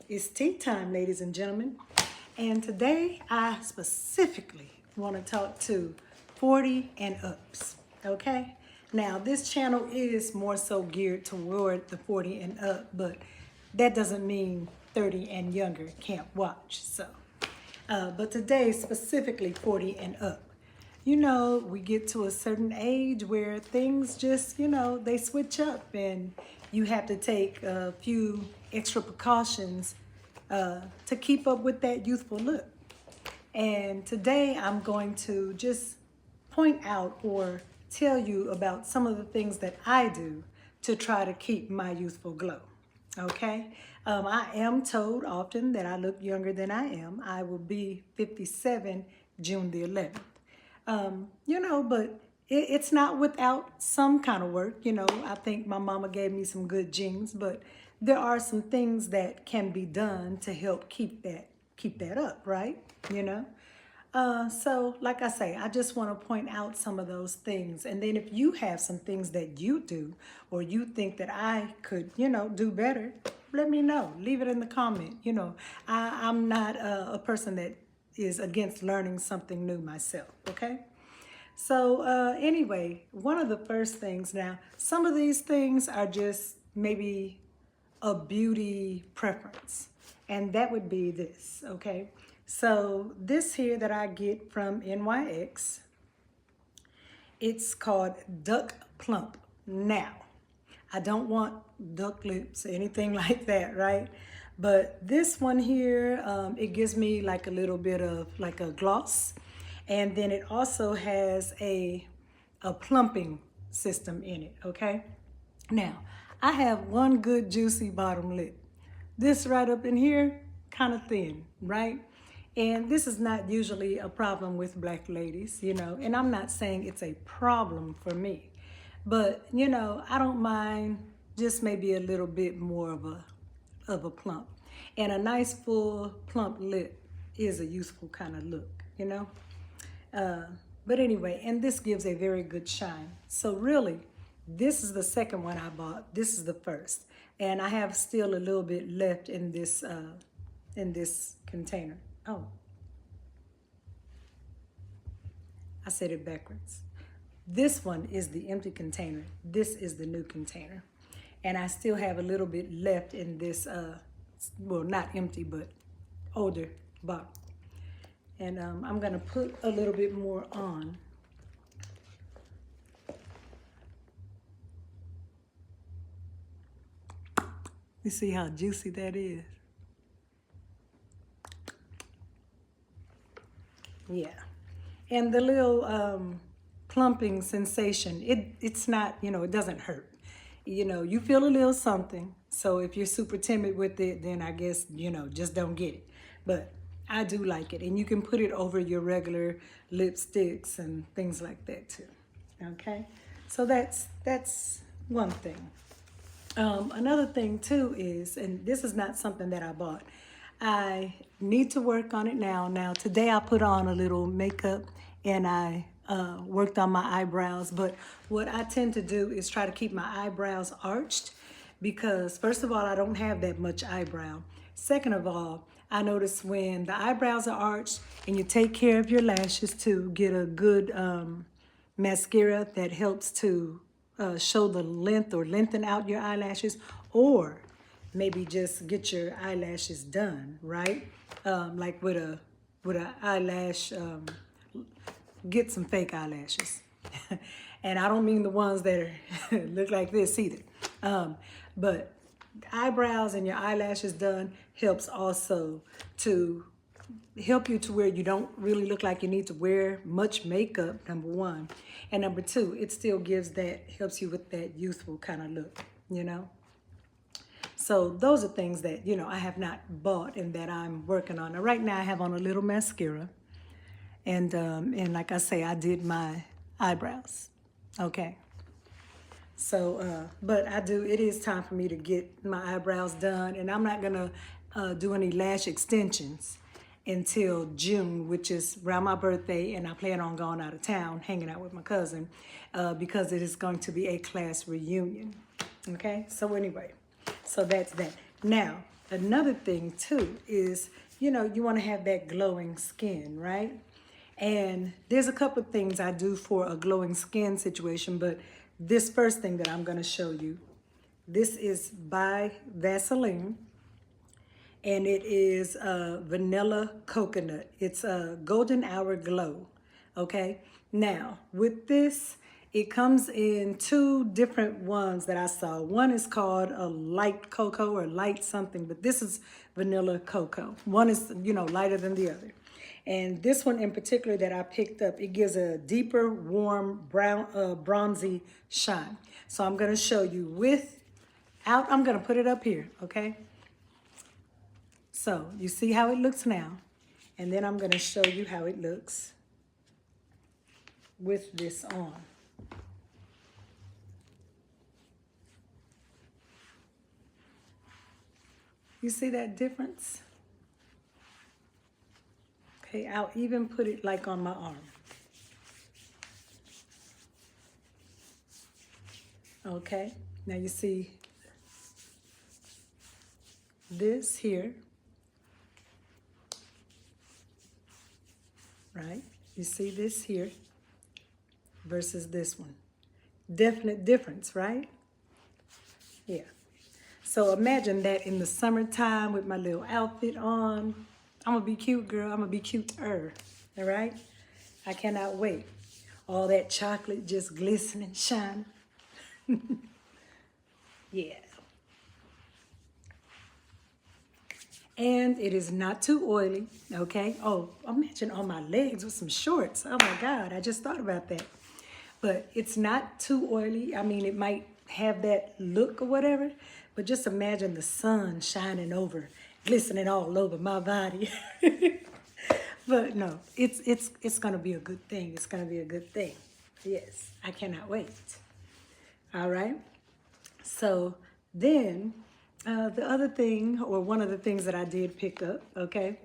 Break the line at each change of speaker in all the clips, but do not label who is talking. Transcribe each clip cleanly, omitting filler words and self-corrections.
It's tea time, ladies and gentlemen. And today I specifically want to talk to 40 and ups, okay? Now, this channel is more so geared toward the 40 and up, but that doesn't mean 30 and younger can't watch. But today, specifically 40 and up. You know, we get to a certain age where things just, they switch up and you have to take a few extra precautions to keep up with that youthful look. And today I'm going to just point out or tell you about some of the things that I do to try to keep my youthful glow. Okay? I am told often that I look younger than I am. I will be 57 June the 11th. But it's not without some kind of work. I think my mama gave me some good genes, but there are some things that can be done to help keep that up, right? So like I say, I just want to point out some of those things. And then if you have some things that you do or you think that I could, do better, let me know. Leave it in the comment. I'm not a person that is against learning something new myself, okay? So anyway, one of the first things now, some of these things are just maybe a beauty preference, and that would be this, okay? So this here that I get from NYX, it's called Duck Plump. Now, I don't want duck lips or anything like that, right? But this one here, it gives me like a little bit of like a gloss. And then it also has a plumping system in it, okay? Now, I have one good juicy bottom lip. This right up in here, kind of thin, right? And this is not usually a problem with black ladies, and I'm not saying it's a problem for me. But, I don't mind just maybe a little bit more of a plump. And a nice full plump lip is a useful kind of look, But anyway, and this gives a very good shine. So really, this is the second one I bought. This is the first. And I have still a little bit left in this container. Oh, I said it backwards. This one is the empty container. This is the new container. And I still have a little bit left in this, well, not empty, but older bottle. And I'm gonna put a little bit more on. You see how juicy that is? Yeah. And the little plumping sensation, it's not, it doesn't hurt. You feel a little something. So if you're super timid with it, then I guess, just don't get it. But I do like it. And you can put it over your regular lipsticks and things like that too. Okay? So that's one thing. Another thing too is, and this is not something that I bought, I need to work on it now. Now today I put on a little makeup and I worked on my eyebrows, but what I tend to do is try to keep my eyebrows arched because first of all, I don't have that much eyebrow. Second of all, I notice when the eyebrows are arched and you take care of your lashes to get a good mascara that helps to show the length or lengthen out your eyelashes, or maybe just get your eyelashes done, right? Like with a eyelash, get some fake eyelashes. And I don't mean the ones that look like this either. But eyebrows and your eyelashes done helps also to help you to where you don't really look like you need to wear much makeup, number one. And number two, it still helps you with that youthful kind of look, So those are things that, I have not bought and that I'm working on. Now, right now I have on a little mascara. And like I say, I did my eyebrows, okay? So, but it is time for me to get my eyebrows done. And I'm not gonna do any lash extensions until June, which is around my birthday, and I plan on going out of town, hanging out with my cousin, because it is going to be a class reunion, okay? So anyway, so that's that. Now, another thing too is, you know, you want to have that glowing skin, right? And there's a couple of things I do for a glowing skin situation, but this first thing that I'm going to show you, this is by Vaseline, and it is vanilla coconut. It's a golden hour glow, okay? Now, with this, it comes in two different ones that I saw. One is called a light cocoa or light something, but this is vanilla cocoa. One is, you know, lighter than the other. And this one in particular that I picked up, it gives a deeper, warm, brown, bronzy shine. So I'm gonna show you without, I'm gonna put it up here, okay? So you see how it looks now, and then I'm gonna show you how it looks with this on. You see that difference? Okay, I'll even put it like on my arm. Okay, now you see this here, right? You see this here versus this one. Definite difference, right? Yeah. So imagine that in the summertime with my little outfit on. I'm gonna be cute, girl. I'm gonna be cuter, all right? I cannot wait. All that chocolate just glistening, shining. Yeah. And it is not too oily, okay? Oh, imagine on my legs with some shorts. Oh my God, I just thought about that. But it's not too oily. I mean, it might have that look or whatever, but just imagine the sun shining over, glistening all over my body. But no, it's gonna be a good thing. It's gonna be a good thing. Yes, I cannot wait. All right. So then the other thing, or one of the things that I did pick up, okay,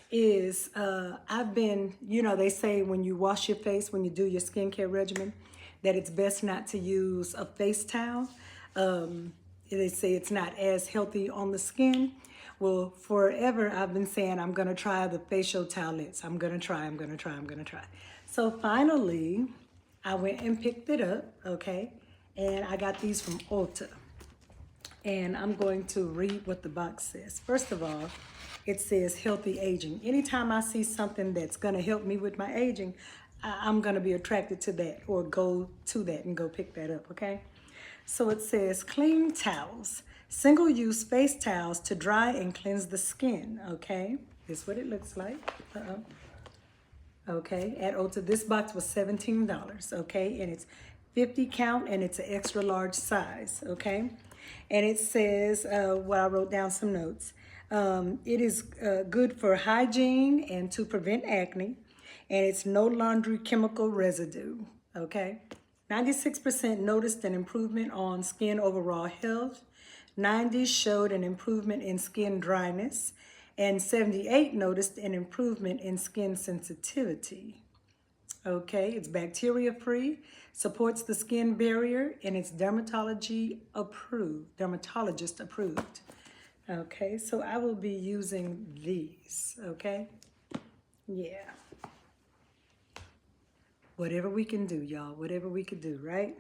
is I've been, you know, they say when you wash your face, when you do your skincare regimen, that it's best not to use a face towel. They say it's not as healthy on the skin. Well, forever I've been saying I'm gonna try the facial towelettes. I'm gonna try. So finally, I went and picked it up, okay? And I got these from Ulta. And I'm going to read what the box says. First of all, it says healthy aging. Anytime I see something that's gonna help me with my aging, I'm gonna be attracted to that or go to that and go pick that up, okay? So it says clean towels, single-use face towels to dry and cleanse the skin, okay? This is what it looks like. Okay, at Ulta, this box was $17, okay? And it's 50 count and it's an extra large size, okay? And it says, well, I wrote down some notes. It is good for hygiene and to prevent acne, and it's no laundry chemical residue, okay? 96% noticed an improvement on skin overall health. 90 showed an improvement in skin dryness, and 78 noticed an improvement in skin sensitivity. Okay, it's bacteria free, supports the skin barrier, and it's dermatologist approved. Okay, so I will be using these, okay? Yeah. Whatever we can do, y'all, whatever we can do, right?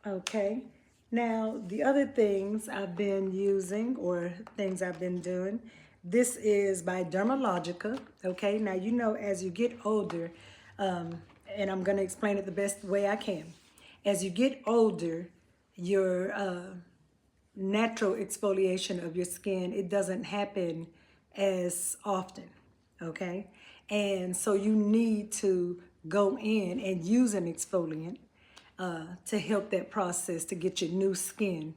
Okay, now the other things I've been using or things I've been doing, this is by Dermalogica, okay? Now, you know, as you get older, and I'm gonna explain it the best way I can. As you get older, your natural exfoliation of your skin, it doesn't happen as often, okay? And so you need to go in and use an exfoliant to help that process to get your new skin.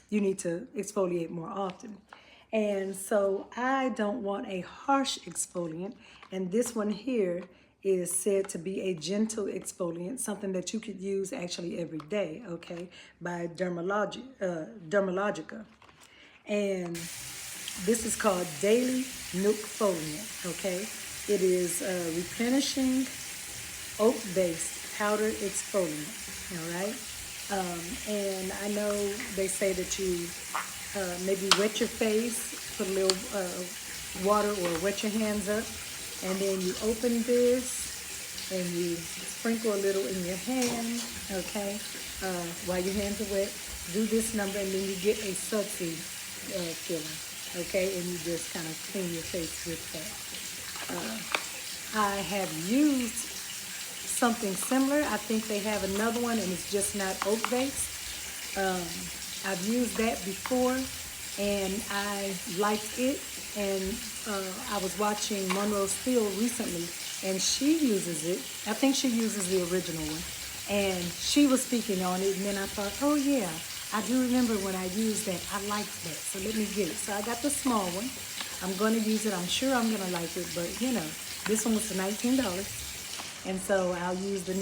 You need to exfoliate more often. And so I don't want a harsh exfoliant, and this one here is said to be a gentle exfoliant, something that you could use actually every day, okay, by Dermalogica. And this is called Daily Milk Foliant, okay? It is replenishing oat-based powder exfoliant, all right? And I know they say that you maybe wet your face, put a little water or wet your hands up, and then you open this and you sprinkle a little in your hand, okay, while your hands are wet. Do this number and then you get a sudsy feeling, okay, and you just kind of clean your face with that. I have used something similar. I think they have another one and it's just not oat based. I've used that before and I liked it, and I was watching Monroe Steele recently and she uses it. I think she uses the original one and she was speaking on it, and then I thought, oh yeah, I do remember when I used that. I liked that, so let me get it. So I got the small one. I'm going to use it. I'm sure I'm going to like it, but you know, this one was for $19. And so I'll use the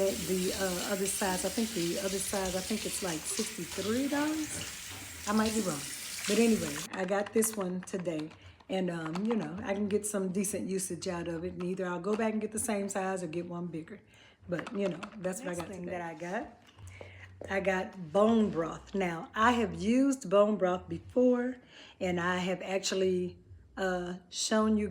other size. I think the other size, I think it's like $63. I might be wrong. But anyway, I got this one today. And, you know, I can get some decent usage out of it. And either I'll go back and get the same size or get one bigger. But, you know, that's what I got today. I got bone broth. Now, I have used bone broth before, and I have actually shown you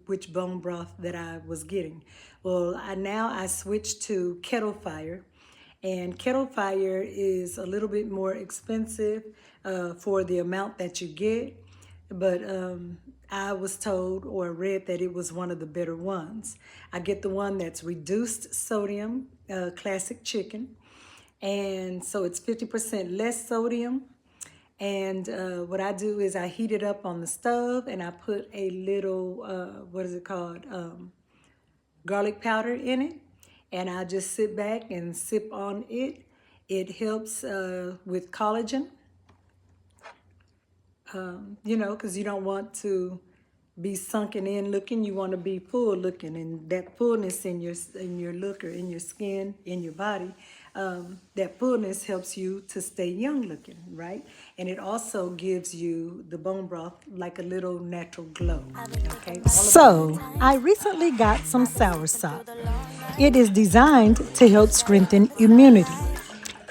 which bone broth that I was getting. Well, now I switched to Kettle Fire, and Kettle Fire is a little bit more expensive for the amount that you get, but I was told or read that it was one of the better ones. I get the one that's reduced sodium, classic chicken, and so it's 50% less sodium. And what I do is I heat it up on the stove and I put a little, what is it called, garlic powder in it. And I just sit back and sip on it. It helps with collagen, you know, because you don't want to be sunken in looking. You want to be full looking, and that fullness in your look or in your skin, in your body, that fullness helps you to stay young looking, right? And it also gives you, the bone broth, like a little natural glow, okay? So, I recently got some soursop. It is designed to help strengthen immunity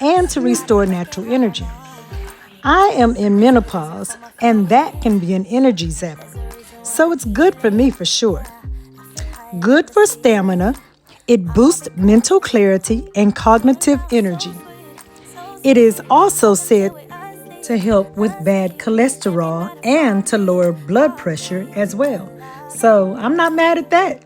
and to restore natural energy. I am in menopause, and that can be an energy zapper. So it's good for me for sure. Good for stamina. It boosts mental clarity and cognitive energy. It is also said to help with bad cholesterol and to lower blood pressure as well. So I'm not mad at that.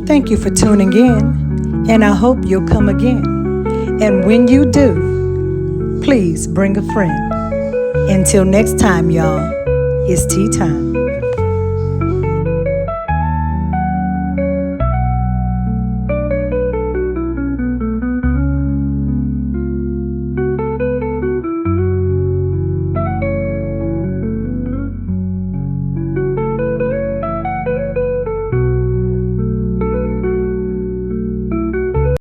Thank you for tuning in, and I hope you'll come again. And when you do, please bring a friend. Until next time, y'all, it's tea time.